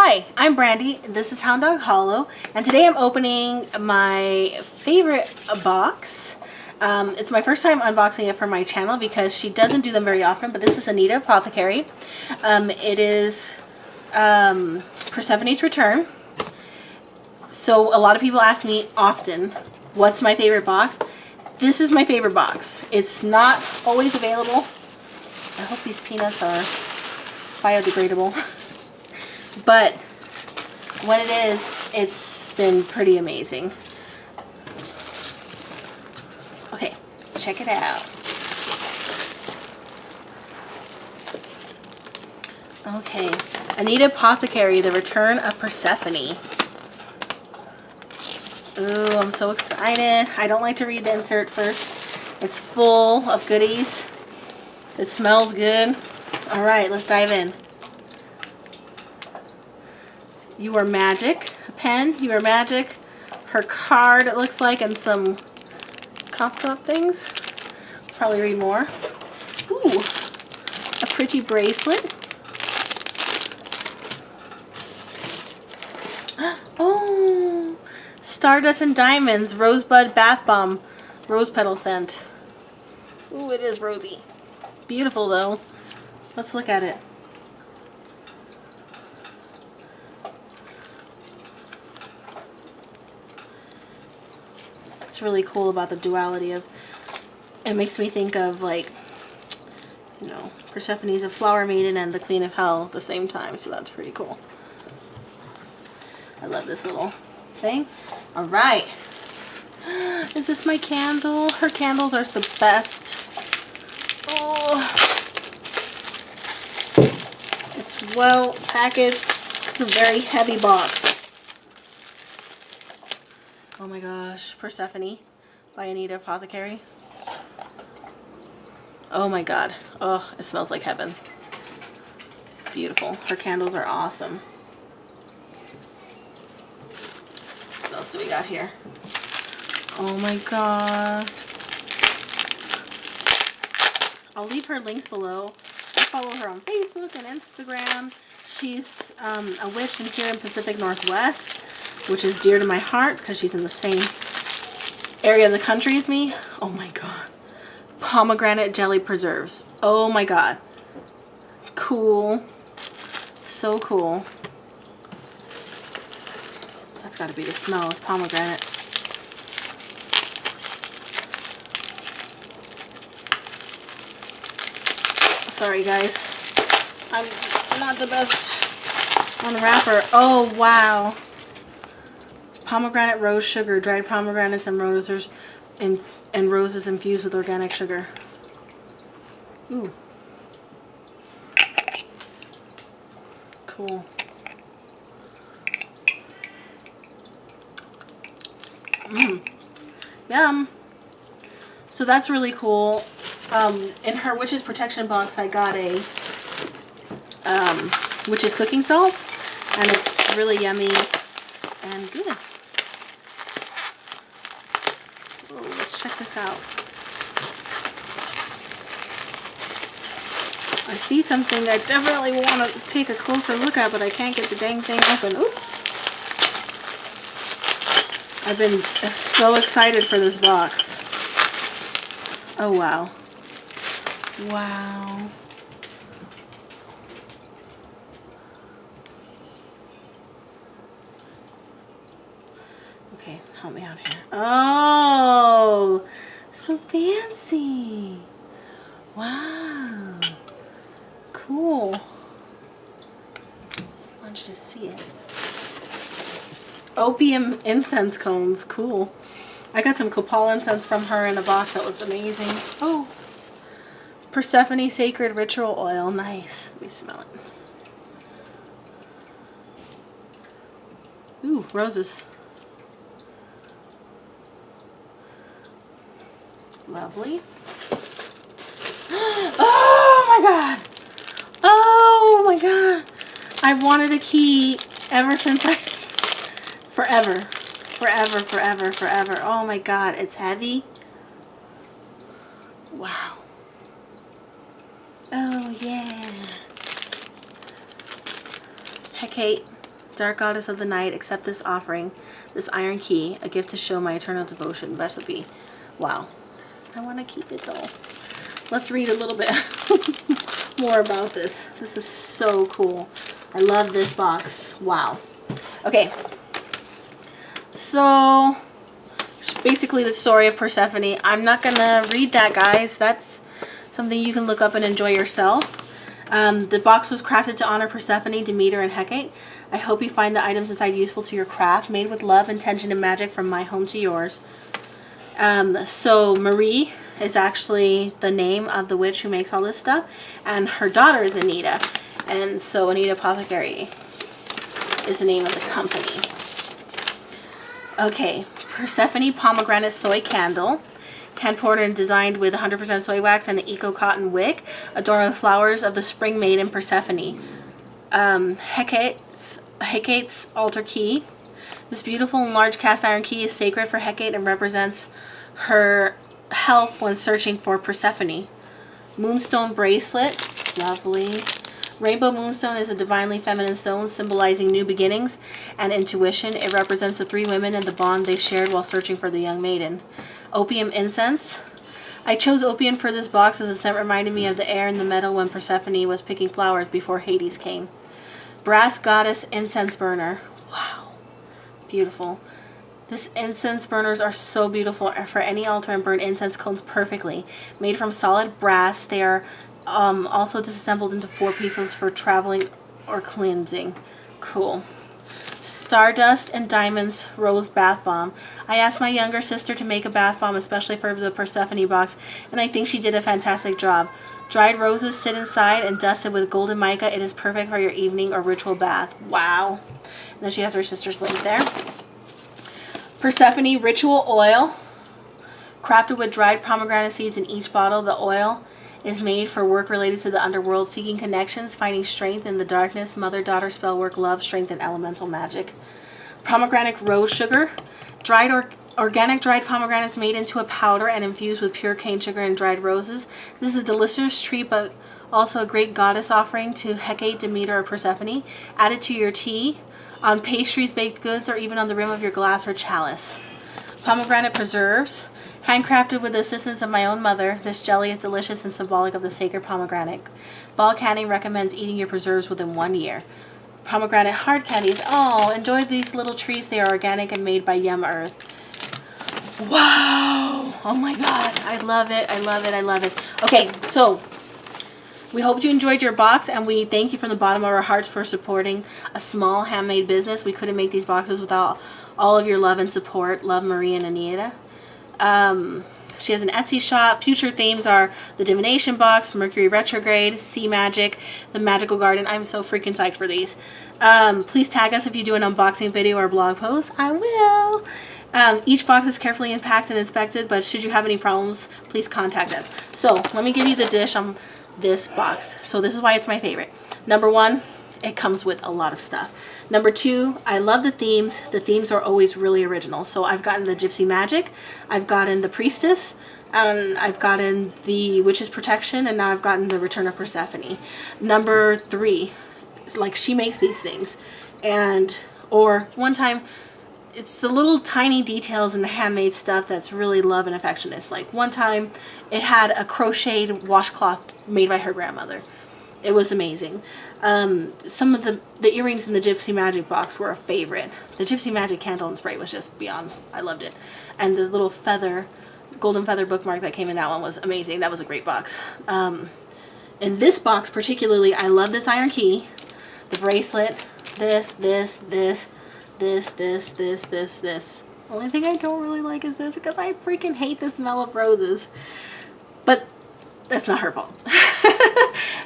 Hi, I'm Brandy. This is Hound Dog Hollow, and today I'm opening my favorite box. It's my first time unboxing it for my channel because she doesn't do them very often, but this is Anita Apothecary. It is Persephone's Return. So a lot of people ask me often, what's my favorite box? This is my favorite box. It's not always available. I hope these peanuts are biodegradable. But when it is, it's been pretty amazing. Okay, check it out. Okay, Anita Apothecary, The Return of Persephone. Ooh, I'm so excited. I don't like to read the insert first. It's full of goodies. It smells good. All right, let's dive in. You Are Magic, a pen, You Are Magic, her card it looks like, and some coughed up things. Probably read more. Ooh, a pretty bracelet. Oh, Stardust and Diamonds, Rosebud Bath Bomb, Rose Petal Scent. Ooh, it is rosy. Beautiful though. Let's look at it. What's really cool about the duality of it makes me think of, like, you know, Persephone's a flower maiden and the queen of hell at the same time, so that's pretty cool. I love this little thing. All right, is this my candle? Her candles are the best. Oh, it's well packaged. It's a very heavy box. Oh my gosh, Persephone by Anita Apothecary. Oh my god. Oh, it smells like heaven. It's beautiful. Her candles are awesome. What else do we got here? Oh my god. I'll leave her links below. I follow her on Facebook and Instagram. She's a witch here in Pacific Northwest, which is dear to my heart because she's in the same area of the country as me. Oh my god. Pomegranate Jelly Preserves. Oh my god. Cool. So cool. That's got to be the smell. It's pomegranate. Sorry guys. I'm not the best unwrapper. Oh wow. Pomegranate rose sugar, dried pomegranates and roses, and roses infused with organic sugar. Ooh. Cool. Yum. So that's really cool. In her Witch's Protection box, I got a Witch's cooking salt, and it's really yummy and good. Oh, let's check this out. I see something I definitely want to take a closer look at, but I can't get the dang thing open. Oops. I've been so excited for this box. Oh, wow. Wow. Okay, help me out here. Oh, so fancy. Wow. Cool. I want you to see it. Opium incense cones. Cool. I got some copal incense from her in a box that was amazing. Oh. Persephone Sacred Ritual Oil. Nice. Let me smell it. Ooh, roses. Lovely. Oh my god. Oh my god. I've wanted a key ever since forever. Forever, forever, forever. Oh my god, it's heavy. Wow. Oh yeah. Hecate. Dark goddess of the night, accept this offering, this iron key, a gift to show my eternal devotion. Blessed be. Wow. I want to keep it though. Let's read a little bit more about this. This is so cool. I love this box. Wow. Okay. So, basically the story of Persephone. I'm not going to read that, guys. That's something you can look up and enjoy yourself. The box was crafted to honor Persephone, Demeter, and Hecate. I hope you find the items inside useful to your craft. Made with love, intention, and magic from my home to yours. So Marie is actually the name of the witch who makes all this stuff. And her daughter is Anita. And so Anita Apothecary is the name of the company. Okay, Persephone Pomegranate Soy Candle. Hand poured and designed with 100% soy wax and an eco-cotton wick. Adorned with flowers of the spring maiden Persephone. Hecate's altar key. This beautiful and large cast iron key is sacred for Hecate and represents her help when searching for Persephone. Moonstone bracelet. Lovely. Rainbow moonstone is a divinely feminine stone symbolizing new beginnings and intuition. It represents the three women and the bond they shared while searching for the young maiden. Opium incense. I chose opium for this box as the scent reminded me of the air and the meadow when Persephone was picking flowers before Hades came. Brass goddess incense burner. Wow. Beautiful. This incense burners are so beautiful for any altar and burn incense cones perfectly. Made from solid brass, they are also disassembled into 4 pieces for traveling or cleansing. Cool. Stardust and Diamonds Rose Bath Bomb. I asked my younger sister to make a bath bomb especially for the Persephone box, and I think she did a fantastic job. Dried roses sit inside and dusted with golden mica. It is perfect for your evening or ritual bath. Wow. And then she has her sister's link there. Persephone Ritual Oil. Crafted with dried pomegranate seeds in each bottle, the oil is made for work related to the underworld, seeking connections, finding strength in the darkness, mother-daughter spell work, love, strength, and elemental magic. Pomegranate rose sugar. Organic dried pomegranates made into a powder and infused with pure cane sugar and dried roses. This is a delicious treat, but also a great goddess offering to Hecate, Demeter, or Persephone. Add it to your tea, on pastries, baked goods, or even on the rim of your glass or chalice. Pomegranate Preserves. Handcrafted with the assistance of my own mother, this jelly is delicious and symbolic of the sacred pomegranate. Ball Candy recommends eating your preserves within 1 year. Pomegranate hard candies. Oh, enjoy these little treats. They are organic and made by Yum Earth. Wow! Oh my god. I love it. I love it. I love it. Okay, so we hope you enjoyed your box, and we thank you from the bottom of our hearts for supporting a small handmade business. We couldn't make these boxes without all of your love and support. Love, Marie and Anita. She has an Etsy shop. Future themes are the Divination Box, Mercury Retrograde, Sea Magic, the Magical Garden. I'm so freaking psyched for these. Please tag us if you do an unboxing video or blog post. I will. Each box is carefully unpacked and inspected, but should you have any problems, please contact us. So let me give you the dish on this box. So this is why it's my favorite. Number 1, it comes with a lot of stuff. Number 2, I love the themes. The themes are always really original. So I've gotten the Gypsy Magic, I've gotten the Priestess, and I've gotten the Witch's Protection, and now I've gotten the Return of Persephone. Number 3, like she makes these things. Or one time, it's the little tiny details in the handmade stuff that's really love and affectionate. Like one time, it had a crocheted washcloth made by her grandmother. It was amazing. Some of the earrings in the Gypsy Magic box were a favorite. The Gypsy Magic candle and spray was just beyond. I loved it. And the little feather, golden feather bookmark that came in that one was amazing. That was a great box. In this box particularly, I love this iron key, the bracelet, this. Only thing I don't really like is this, because I freaking hate the smell of roses. But that's not her fault.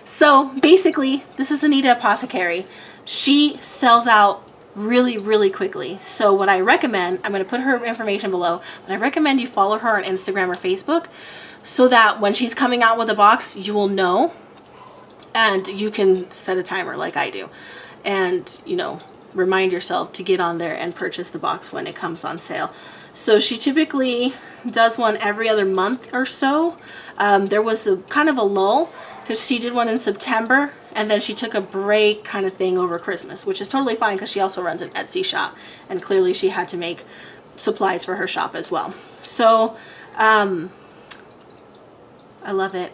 So basically, this is Anita Apothecary. She sells out really, really quickly. So what I recommend, I'm going to put her information below, but I recommend you follow her on Instagram or Facebook so that when she's coming out with a box, you will know, and you can set a timer like I do. And, you know, remind yourself to get on there and purchase the box when it comes on sale. So she typically does one every other month or so. There was kind of a lull because she did one in September and then she took a break kind of thing over Christmas, which is totally fine because she also runs an Etsy shop, and clearly she had to make supplies for her shop as well. So I love it.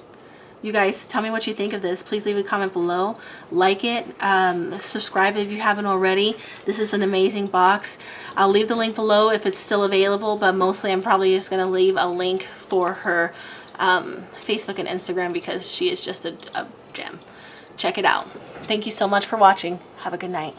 You guys, tell me what you think of this. Please leave a comment below. Like it. Subscribe if you haven't already. This is an amazing box. I'll leave the link below if it's still available, but mostly I'm probably just going to leave a link for her Facebook and Instagram because she is just a gem. Check it out. Thank you so much for watching. Have a good night.